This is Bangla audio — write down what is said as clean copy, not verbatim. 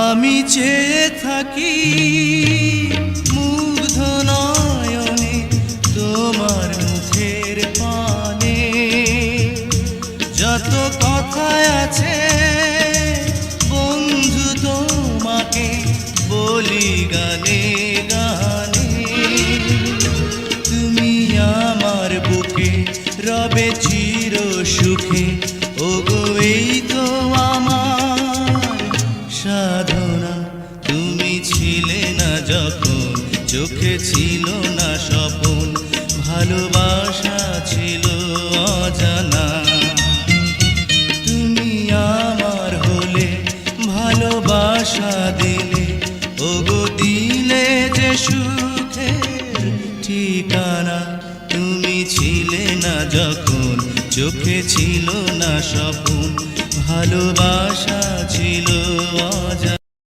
আমি চেয়ে থাকি মুগ্ধ নয়নে তোমার মুখের পানে, যত কথা আছে বন্ধু তোমাকে বলি গানে গানে। তুমি আমার বুকে রবে চির সুখে, ওগো এই তো আমার সাধনা। তুমি ছিলে না যখন চোখে ছিল না স্বপন, ভালোবাসা ছিল অজানা। তুমি আমার হলে ভালোবাসা দিলে, ওগো দিলে যে সুখের ঠিকানা। তুমি ছিলে না যখন চোখে ছিল না স্বপন, ভালোবাসা ছিল